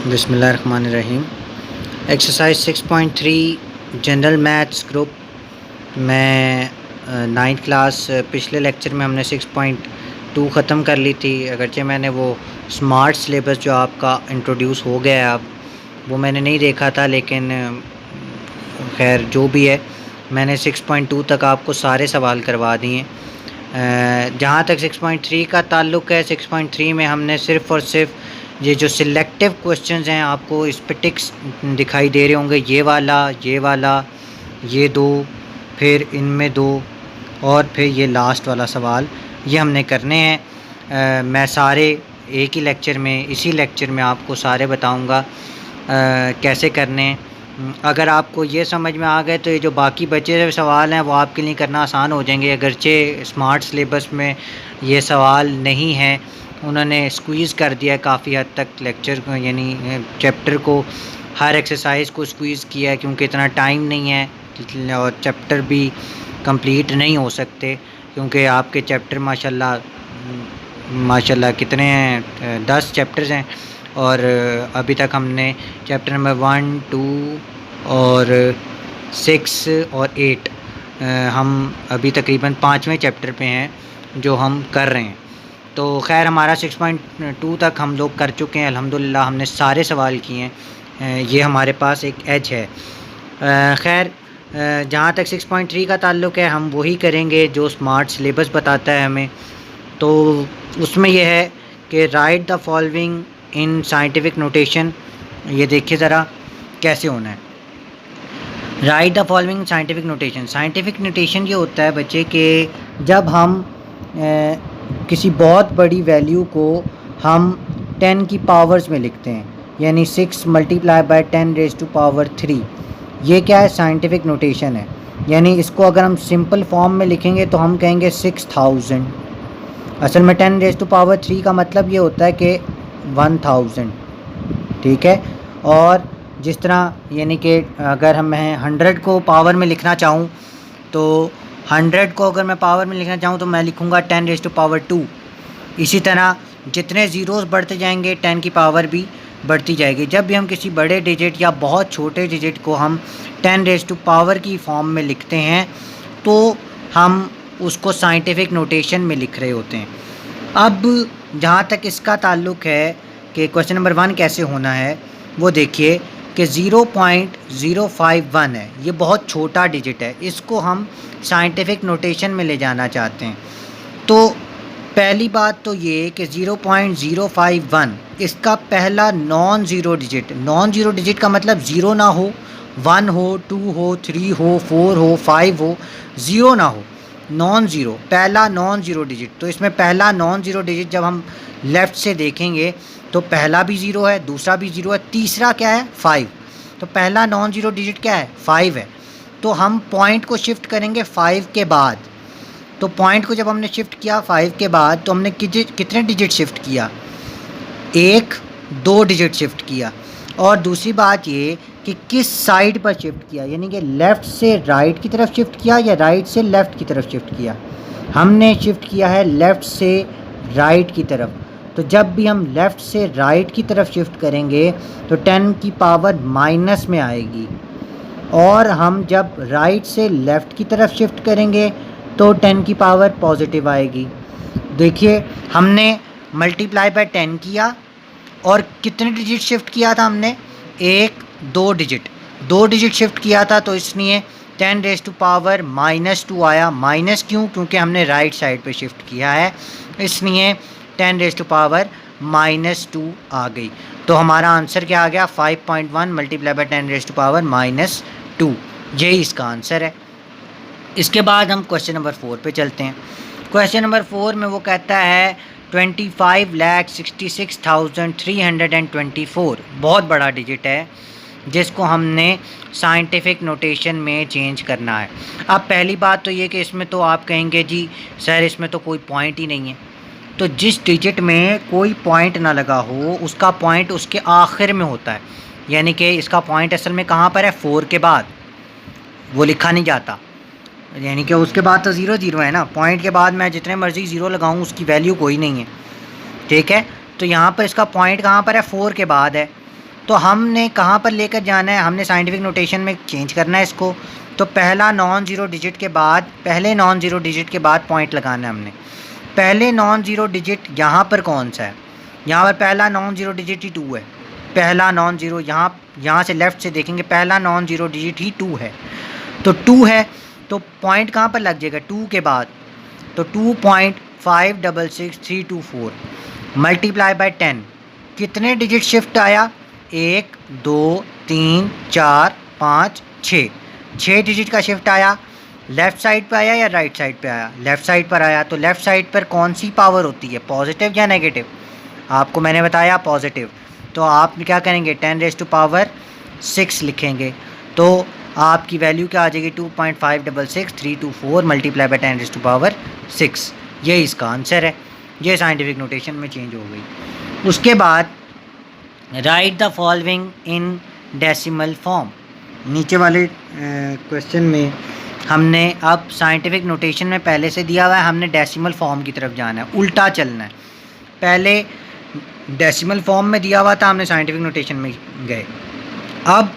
बिस्मिल्लाहिर्रहमानिर्रहीम। Exercise 6.3 general maths group में ninth class पिछले लेक्चर में हमने 6.2 ख़त्म कर ली थी। अगरचे मैंने वो स्मार्ट सिलेबस जो आपका इंट्रोड्यूस हो गया है अब वो मैंने नहीं देखा था, लेकिन खैर जो भी है मैंने 6.2 तक आपको सारे सवाल करवा दिए। जहाँ तक 6.3 का ताल्लुक़ है, 6.3 में हमने सिर्फ़ और सिर्फ ये जो सिलेक्टिव क्वेश्चंस हैं आपको इस पे टिक्स दिखाई दे रहे होंगे, ये वाला, ये दो, फिर इनमें दो और फिर ये लास्ट वाला सवाल, ये हमने करने हैं। मैं सारे एक ही लेक्चर में, इसी लेक्चर में आपको सारे बताऊंगा कैसे करने हैं। अगर आपको ये समझ में आ गए तो ये जो बाकी बचे हुए सवाल हैं वो आपके लिए करना आसान हो जाएंगे। अगरचे स्मार्ट सिलेबस में ये सवाल नहीं है, उन्होंने स्क्वीज़ कर दिया है काफ़ी हद तक लेक्चर को, यानी चैप्टर को, हर एक्सरसाइज को स्क्वीज़ किया है क्योंकि इतना टाइम नहीं है और चैप्टर भी कंप्लीट नहीं हो सकते क्योंकि आपके चैप्टर माशाल्लाह कितने हैं, 10 चैप्टर्स हैं और अभी तक हमने चैप्टर नंबर 1, 2 और 6 और 8 हम अभी तकरीबन 5वें चैप्टर पे हैं जो हम कर रहे हैं। तो खैर हमारा 6.2 तक हम लोग कर चुके हैं अल्हम्दुलिल्लाह, हमने सारे सवाल किए हैं। ये हमारे पास एक एज है। खैर जहाँ तक 6.3 का ताल्लुक़ है हम वही करेंगे जो स्मार्ट सिलेबस बताता है हमें। तो उसमें यह है कि right the following in scientific notation. ये देखिए ज़रा कैसे होना है। Right the following scientific notation. Scientific notation ये होता है बच्चे कि जब हम किसी बहुत बड़ी वैल्यू को हम 10 की पावर्स में लिखते हैं, यानी 6 मल्टीप्लाई बाय 10⁻³ ये क्या है, साइंटिफिक नोटेशन है। यानी इसको अगर हम सिंपल फॉर्म में लिखेंगे तो हम कहेंगे 6000। असल में 10⁻³ का मतलब ये होता है कि 1000, ठीक है। और जिस तरह यानी कि अगर हम 100 को पावर में लिखना चाहूँ तो 100 को अगर मैं पावर में लिखना चाहूँ तो मैं लिखूँगा 10⁻²। इसी तरह जितने ज़ीरोज़ बढ़ते जाएंगे 10 की पावर भी बढ़ती जाएगी। जब भी हम किसी बड़े डिजिट या बहुत छोटे डिजिट को हम 10⁻² की फॉर्म में लिखते हैं तो हम उसको साइंटिफिक नोटेशन में लिख रहे होते हैं। अब जहाँ तक इसका ताल्लुक़ है कि क्वेश्चन नंबर 1 कैसे होना है वो देखिए कि 0.051 है, ये बहुत छोटा डिजिट है, इसको हम साइंटिफिक नोटेशन में ले जाना चाहते हैं। तो पहली बात तो ये कि 0.051 इसका पहला नॉन ज़ीरो डिजिट का मतलब ज़ीरो ना हो, 1 हो, 2 हो, 3 हो, 4 हो, 5 हो, ज़ीरो ना हो, नॉन ज़ीरो, पहला नॉन ज़ीरो डिजिट। तो इसमें पहला नॉन ज़ीरो डिजिट जब हम लेफ़्ट से देखेंगे तो पहला भी ज़ीरो है, दूसरा भी ज़ीरो है, तीसरा क्या है, 5। तो पहला नॉन ज़ीरो डिजिट क्या है, 5 है। तो हम पॉइंट को शिफ्ट करेंगे 5 के बाद। तो पॉइंट को जब हमने शिफ्ट किया 5 के बाद तो हमने कितने डिजिट शिफ्ट किया, 1-2 डिजिट शिफ्ट किया। और दूसरी बात ये कि किस साइड पर शिफ्ट किया, यानी कि लेफ़्ट से राइट की तरफ शिफ्ट किया या राइट से लेफ़्ट की तरफ शिफ्ट किया। हमने शिफ्ट किया है लेफ़्ट से राइट की तरफ। तो जब भी हम लेफ़्ट से राइट की तरफ शिफ्ट करेंगे तो 10 की पावर माइनस में आएगी, और हम जब राइट से लेफ़्ट की तरफ शिफ्ट करेंगे तो 10 की पावर पॉजिटिव आएगी। देखिए हमने मल्टीप्लाई बाय 10 किया और कितने डिजिट शिफ्ट किया था हमने, 1-2 डिजिट शिफ्ट किया था, तो इसलिए 10⁻² आया। माइनस क्यों, क्योंकि हमने राइट साइड पे शिफ्ट किया है, इसलिए 10⁻² आ गई। तो हमारा आंसर क्या आ गया, 5.1 मल्टीप्लाई बाय 10⁻²। यही इसका आंसर है। इसके बाद हम क्वेश्चन नंबर 4 पे चलते हैं। क्वेश्चन नंबर 4 में वो कहता है 25,66,324, बहुत बड़ा डिजिट है जिसको हमने साइंटिफिक नोटेशन में चेंज करना है। अब पहली बात तो ये कि इसमें तो आप कहेंगे जी सर इसमें तो कोई पॉइंट ही नहीं है। तो जिस डिजिट में कोई पॉइंट ना लगा हो उसका पॉइंट उसके आखिर में होता है, यानी कि इसका पॉइंट असल में कहाँ पर है, 4 के बाद, वो लिखा नहीं जाता, यानी कि उसके बाद तो ज़ीरो ज़ीरो है ना। पॉइंट के बाद मैं जितने मर्ज़ी ज़ीरो लगाऊं उसकी वैल्यू कोई नहीं है, ठीक है। तो यहाँ पर इसका पॉइंट कहाँ पर है, 4 के बाद है। तो हमने कहाँ पर लेकर जाना है, हमने साइंटिफिक नोटेशन में चेंज करना है इसको। तो पहला नॉन ज़ीरो डिजिट के बाद, पहले नॉन ज़ीरो डिजिट के बाद पॉइंट लगाना है हमने। पहले नॉन ज़ीरो डिजिट यहाँ पर कौन सा है, यहाँ पर पहला नॉन ज़ीरो डिजिट ही 2 है। पहला नॉन ज़ीरो यहाँ से लेफ़्ट से देखेंगे, पहला नॉन ज़ीरो डिजिट ही 2 है। तो 2 है तो पॉइंट कहाँ पर लग जाएगा 2 के बाद, तो 2.566324 मल्टीप्लाई बाय 10, कितने डिजिट शिफ्ट आया, 1 2 3 4 5 6, 6 डिजिट का शिफ्ट आया। लेफ़्ट साइड पे आया या राइट साइड पे आया, लेफ़्ट साइड पर आया। तो लेफ़्ट साइड पर कौन सी पावर होती है, पॉजिटिव या नेगेटिव, आपको मैंने बताया पॉजिटिव। तो आप क्या करेंगे 10⁻⁶ लिखेंगे, तो आपकी वैल्यू क्या आ जाएगी 2.566324 मल्टीप्लाई बाय 10⁻⁶। ये इसका आंसर है। ये साइंटिफिक नोटेशन में चेंज हो गई। उसके बाद right the following in decimal form. नीचे वाले क्वेश्चन में हमने अब साइंटिफिक नोटेशन में पहले से दिया हुआ है, हमने डेसिमल फॉर्म की तरफ जाना है, उल्टा चलना है। पहले डेसिमल फॉर्म में दिया हुआ था, हमने साइंटिफिक नोटेशन में गए। अब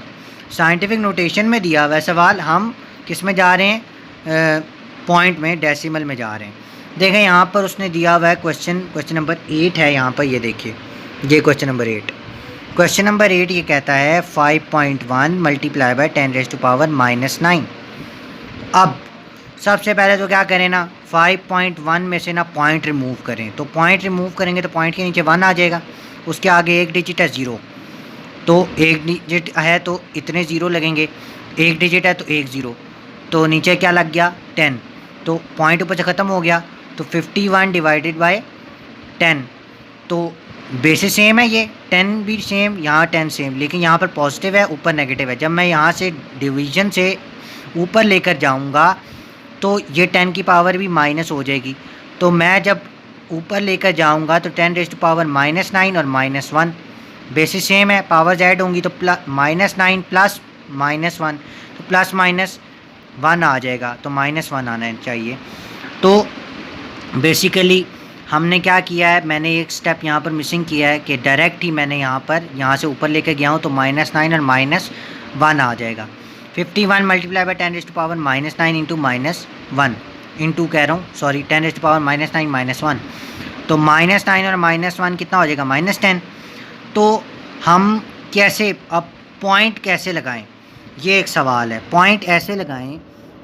साइंटिफिक नोटेशन में दिया हुआ है सवाल, हम किस में जा रहे हैं, पॉइंट में, डेसिमल में जा रहे हैं। देखें यहाँ पर उसने दिया हुआ है क्वेश्चन नंबर 8 है यहाँ पर, ये देखिए, ये क्वेश्चन नंबर 8। क्वेश्चन नंबर 8 ये कहता है 5.1 मल्टीप्लाई बाय 10⁻⁻⁹। अब सबसे पहले तो क्या करें ना, 5.1 में से ना पॉइंट रिमूव करें। तो पॉइंट रिमूव करेंगे तो पॉइंट के नीचे 1 आ जाएगा, उसके आगे एक डिजिट है 0, तो एक डिजिट है तो इतने 0 लगेंगे, एक डिजिट है तो एक 0, तो नीचे क्या लग गया 10, तो पॉइंट ऊपर से ख़त्म हो गया। तो 51 डिवाइडेड बाय 10, तो बेसिस सेम है, ये 10 भी सेम, यहाँ 10 सेम, लेकिन यहाँ पर पॉजिटिव है, ऊपर नेगेटिव है। जब मैं यहाँ से डिवीज़न से ऊपर लेकर जाऊँगा तो ये 10 की पावर भी माइनस हो जाएगी। तो मैं जब ऊपर लेकर जाऊँगा तो 10⁻⁻⁹ और -1, बेसिस सेम है, पावर्स ऐड होंगी तो -9 प्लस -1, तो +-1 आ जाएगा, तो -1 आना चाहिए। तो बेसिकली हमने क्या किया है, मैंने एक स्टेप यहाँ पर मिसिंग किया है कि डायरेक्ट ही मैंने यहाँ से ऊपर लेकर गया हूँ, तो -9 और -1 आ जाएगा। 51 मल्टीप्लाई बाय 10⁻⁻⁹ इंटू -1 इंटू कह रहा हूँ, सॉरी 10⁻⁻⁹ -1, तो -9 और -1 कितना हो जाएगा -10। तो हम कैसे अब पॉइंट कैसे लगाएं, ये एक सवाल है। पॉइंट ऐसे लगाएं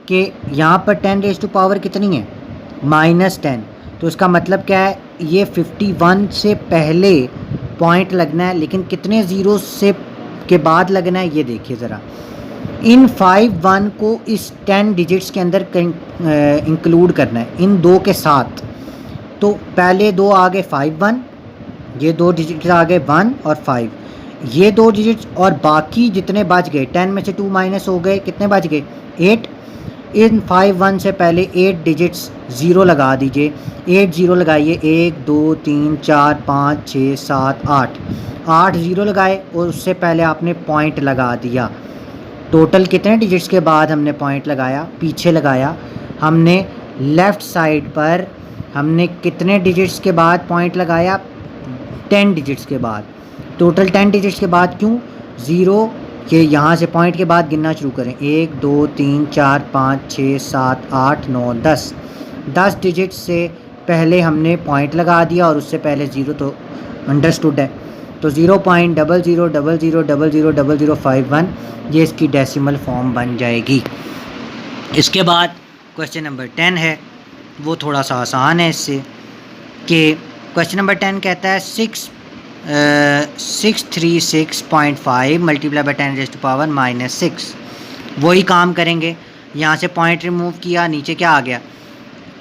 कि यहाँ पर 10 कितनी है -10, तो इसका मतलब क्या है, ये 51 से पहले पॉइंट लगना है, लेकिन कितने ज़ीरो से के बाद लगना है, ये देखिए ज़रा। इन 51 को इस 10 डिजिट्स के अंदर इंक्लूड करना है, इन 2 के साथ। तो पहले 2 आ गए 51, ये 2 डिजिट्स आ गए 1 और 5, ये 2 डिजिट्स, और बाकी जितने बच गए 10 में से 2 माइनस हो गए, कितने बच गए 8। इन 51 से पहले 8 डिजिट्स 0 लगा दीजिए, 8 0 लगाइए, 1 2 3 4 5 6 7 8 0 लगाए, और उससे पहले आपने पॉइंट लगा दिया। टोटल कितने डिजिट्स के बाद हमने पॉइंट लगाया, पीछे लगाया हमने लेफ़्ट साइड पर, हमने कितने डिजिट्स के बाद पॉइंट लगाया, 10 डिजिट्स के बाद। टोटल 10 डिजिट्स के बाद, क्यों 0 के यहाँ से पॉइंट के बाद गिनना शुरू करें, 1 2 3 4 5 6 7 8 9 10 डिजिट से पहले हमने पॉइंट लगा दिया, और उससे पहले 0 तो अंडरस्टूड है। तो 0.00000051 ये इसकी डेसिमल फॉर्म बन जाएगी। इसके बाद क्वेश्चन नंबर 10 है, वो थोड़ा सा आसान है इससे, कि क्वेश्चन नंबर 10 कहता है 636.5 मल्टीप्लाई बाय 10⁻⁻⁶। वही काम करेंगे, यहाँ से पॉइंट रिमूव किया, नीचे क्या आ गया,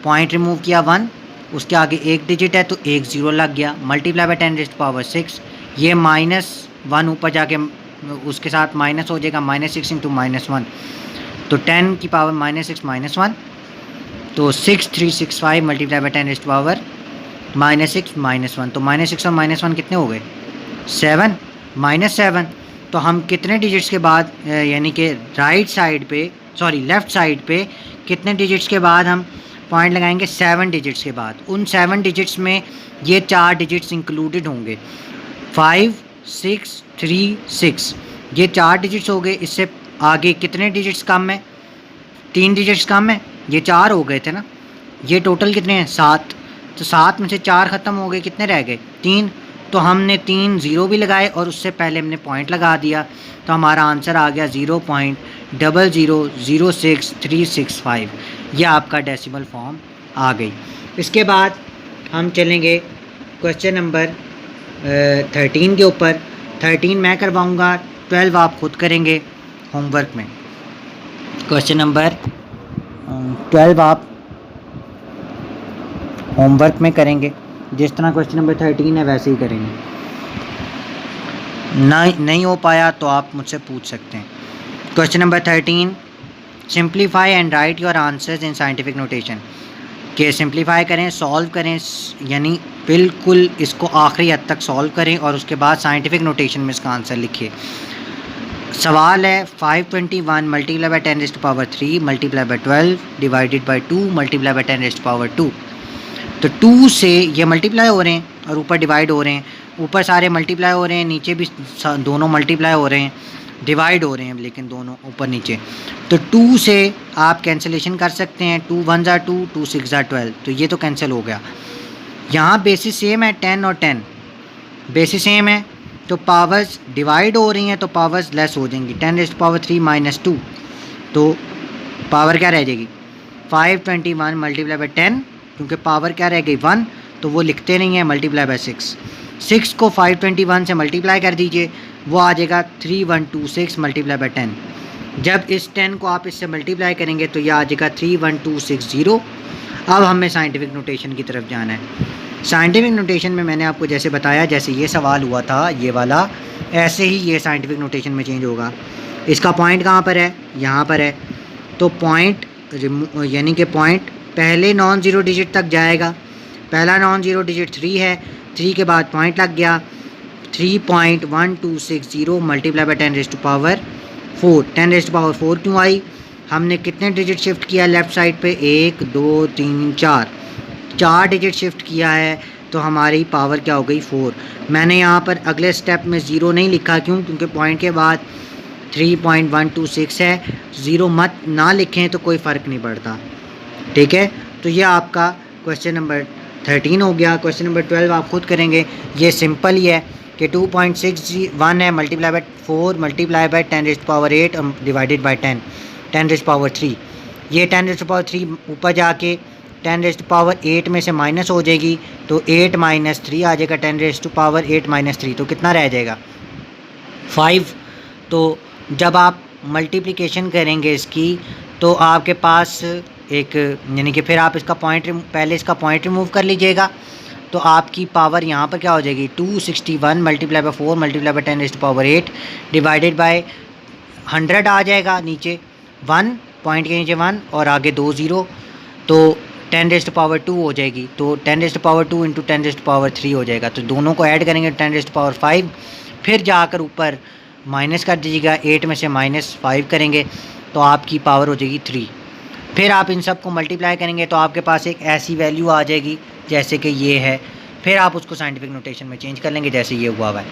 पॉइंट रिमूव किया 1, उसके आगे एक डिजिट है तो एक 0 लग गया, मल्टीप्लाई बाय 10⁻⁶, ये -1 ऊपर जाके उसके साथ माइनस हो जाएगा, -6 इंटू -1, तो 10 की पावर -6 -1, तो 6365 मल्टीप्लाई बाय 10⁻⁻⁻6 -1, तो -6 और -1 कितने हो गए 7 -7। तो हम कितने डिजिट्स के बाद, यानी कि राइट साइड पे, सॉरी लेफ़्ट साइड पे कितने डिजिट्स के बाद हम पॉइंट लगाएंगे, 7 डिजिट्स के बाद। उन 7 डिजिट्स में ये 4 डिजिट्स इंक्लूडेड होंगे, 5 0.636। ये 4 डिजिट्स हो गए। इससे आगे कितने डिजिट्स कम है? 3 डिजिट्स कम है। ये 4 हो गए थे ना। ये टोटल कितने हैं? 7। तो 7 में से 4 ख़त्म हो गए, कितने रह गए? 3। तो हमने 3 ज़ीरो भी लगाए और उससे पहले हमने पॉइंट लगा दिया, तो हमारा आंसर आ गया 0.0006365। ये आपका डेसिमल फॉर्म आ गई। इसके बाद हम चलेंगे क्वेश्चन नंबर 13 के ऊपर। 13 मैं करवाऊँगा, 12 आप खुद करेंगे होमवर्क में। क्वेश्चन नंबर 12 आप होमवर्क में करेंगे, जिस तरह क्वेश्चन नंबर 13 है वैसे ही करेंगे। नहीं हो पाया तो आप मुझसे पूछ सकते हैं। Question number 13, simplify and right your answers in scientific notation. के सिंप्लीफाई करें, सॉल्व करें, यानी बिल्कुल इसको आखिरी हद तक सॉल्व करें और उसके बाद साइंटिफिक नोटेशन में इसका आंसर लिखिए। सवाल है 521 multiply by 10⁻³ multiply by 12 divided by 2 multiply by 10⁻²। तो 2 से ये मल्टीप्लाई हो रहे हैं और ऊपर डिवाइड हो रहे हैं। ऊपर सारे मल्टीप्लाई हो रहे हैं, नीचे भी दोनों मल्टीप्लाई हो रहे हैं, डिवाइड हो रहे हैं लेकिन दोनों ऊपर नीचे। तो 2 से आप कैंसिलेशन कर सकते हैं। 2 1 ज़ा 2, 2 6 ज़ा 12, तो ये तो कैंसिल हो गया। यहाँ बेसिस सेम है, 10 और 10 बेसिस सेम है, तो पावर्स डिवाइड हो रही हैं तो पावर्स लेस हो जाएंगी। 10⁻³ - 2, तो पावर क्या रह जाएगी? 521 मल्टीप्लाई बाई 10, क्योंकि पावर क्या रह गई 1, तो वो लिखते नहीं हैं, मल्टीप्लाई बाई 6। 6 को 521 से मल्टीप्लाई कर दीजिए, वो आ जाएगा 3126 मल्टीप्लाई बाई 10। जब इस 10 को आप इससे मल्टीप्लाई करेंगे तो ये आ जाएगा 31260। अब हमें साइंटिफिक नोटेशन की तरफ जाना है। साइंटिफिक नोटेशन में मैंने आपको जैसे बताया, जैसे ये सवाल हुआ था ये वाला, ऐसे ही ये साइंटिफिक नोटेशन में चेंज होगा। इसका पॉइंट कहाँ पर है? यहाँ पर है। तो पॉइंट यानी कि पॉइंट पहले नॉन ज़ीरो डिजिट तक जाएगा। पहला नॉन ज़ीरो डिजिट 3 है, 3 के बाद पॉइंट लग गया 3.1260 मल्टीप्लाई बाई 10⁻⁴। 10⁻⁴ क्यों आई? हमने कितने डिजिट शिफ्ट किया लेफ़्ट साइड पे? 1 2 3 4 डिजिट शिफ्ट किया है, तो हमारी पावर क्या हो गई? 4। मैंने यहाँ पर अगले स्टेप में ज़ीरो नहीं लिखा, क्यों? क्योंकि पॉइंट के बाद 3.126 है। ज़ीरो मत ना लिखें तो कोई फ़र्क नहीं पड़ता, ठीक है। तो ये आपका क्वेश्चन नंबर 13 हो गया। क्वेश्चन नंबर 12 आप खुद करेंगे। ये सिंपल ही है कि 2.61 है multiply by 4 multiply by 10⁻8 divided by 10⁻3। ये 10⁻3 ऊपर जाके 10⁻8 में से माइनस हो जाएगी, तो 8 - 3 आ जाएगा। 10⁻8 - 3, तो कितना रह जाएगा? 5। तो जब आप मल्टीप्लिकेशन करेंगे इसकी, तो आपके पास एक, यानी कि फिर आप इसका पॉइंट, पहले इसका पॉइंट रिमूव कर लीजिएगा, तो आपकी पावर यहाँ पर क्या हो जाएगी? 261 multiply by 4 multiply by 10⁻8 divided by 100 आ जाएगा। नीचे 1, पॉइंट के नीचे 1 और आगे 2 ज़ीरो, तो 10⁻2 हो जाएगी। तो 10⁻2 इंटू 10⁻3 हो जाएगा। तो दोनों को ऐड करेंगे 10⁻5, फिर जाकर ऊपर माइनस कर दीजिएगा। 8 में से -5 करेंगे तो आपकी पावर हो जाएगी 3। फिर आप इन सब को मल्टीप्लाई करेंगे तो आपके पास एक ऐसी वैल्यू आ जाएगी जैसे कि ये है। फिर आप उसको साइंटिफिक नोटेशन में चेंज कर लेंगे जैसे ये हुआ है।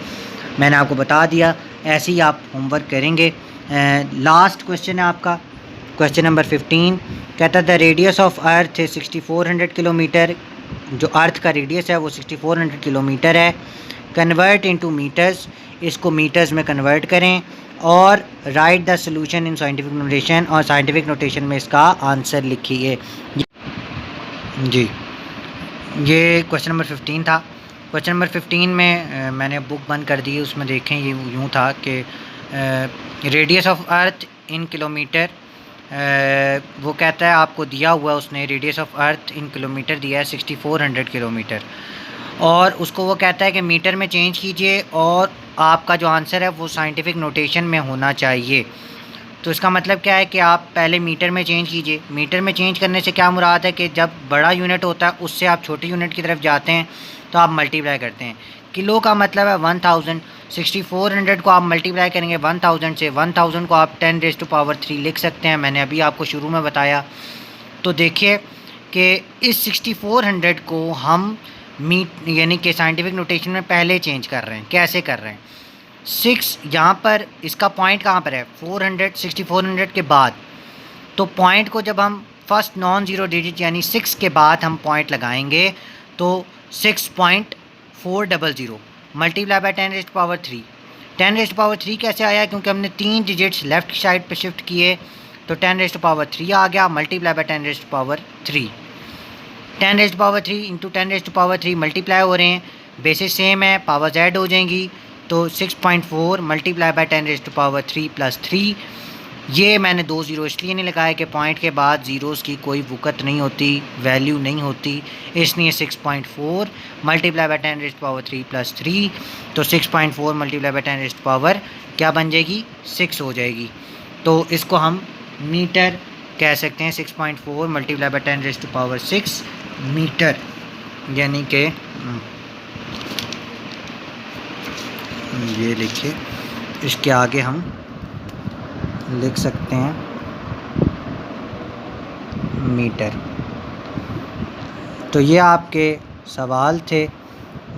मैंने आपको बता दिया, ऐसे ही आप होमवर्क करेंगे। लास्ट क्वेश्चन है आपका, क्वेश्चन नंबर 15। कहता है the radius of earth 6400 kilometre. जो अर्थ का रेडियस है वो 6400 किलोमीटर है। कन्वर्ट इनटू मीटर्स, इसको मीटर्स में कन्वर्ट करें और right the solution in scientific notation, और साइंटिफिक नोटेशन में इसका आंसर लिखिए। जी, ये क्वेश्चन नंबर 15 था। क्वेश्चन नंबर 15 में मैंने बुक बंद कर दी, उसमें देखें ये यूँ था कि radius of earth in kilometre, वो कहता है आपको दिया हुआ है, उसने radius of earth in kilometre दिया है 6400 किलोमीटर, और उसको वो कहता है कि मीटर में चेंज कीजिए और आपका जो आंसर है वो साइंटिफिक नोटेशन में होना चाहिए। तो इसका मतलब क्या है कि आप पहले मीटर में चेंज कीजिए। मीटर में चेंज करने से क्या मुराद है कि जब बड़ा यूनिट होता है उससे आप छोटे यूनिट की तरफ जाते हैं तो आप मल्टीप्लाई करते हैं। किलो का मतलब है 1000, 6400 को आप मल्टीप्लाई करेंगे 1000 से, 1000 को आप 10⁻³ लिख सकते हैं, मैंने अभी आपको शुरू में बताया। तो देखिए कि इस 6400 को हम यानी कि साइंटिफिक नोटेशन में पहले चेंज कर रहे हैं। कैसे कर रहे हैं? 6 यहाँ पर इसका पॉइंट कहाँ पर है 400 के बाद। तो पॉइंट को जब हम फर्स्ट नॉन ज़ीरो डिजिट यानी 6 के बाद हम पॉइंट लगाएंगे तो 6.400 मल्टीप्लाई बाय 10⁻³ 10⁻³ कैसे आया, क्योंकि हमने 3 डिजिट्स लेफ़्ट साइड पे शिफ्ट किए तो 10⁻³ आ गया, मल्टीप्लाई बाय 10⁻³ 10⁻³ इंटू 10⁻³ मल्टीप्लाई हो रहे हैं, बेसिस सेम है, पावर्स ऐड हो जाएंगी तो 6.4 मल्टीप्लाई बाय 10⁻³ प्लस 3। ये मैंने 2 ज़ीरो इसलिए नहीं लगाया कि पॉइंट के बाद ज़ीरोज़ की कोई वक़्त नहीं होती, वैल्यू नहीं होती, इसलिए 6.4 मल्टीप्लाई बाय 10⁻³ प्लस 3। तो 6.4 मल्टीप्लाई बाय 10⁻³ क्या बन जाएगी 6 हो जाएगी। तो इसको हम मीटर कह सकते हैं, 6.4 मल्टीप्लाई बाय 10⁻6 मीटर, यानी कि ये लिखिए, इसके आगे हम लिख सकते हैं मीटर। तो ये आपके सवाल थे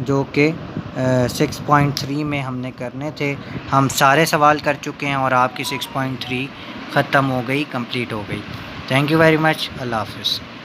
जो कि 6.3 में हमने करने थे। हम सारे सवाल कर चुके हैं और आपकी 6.3 ख़त्म हो गई, कंप्लीट हो गई। Thank you very much. अल्लाह हाफ़िज़।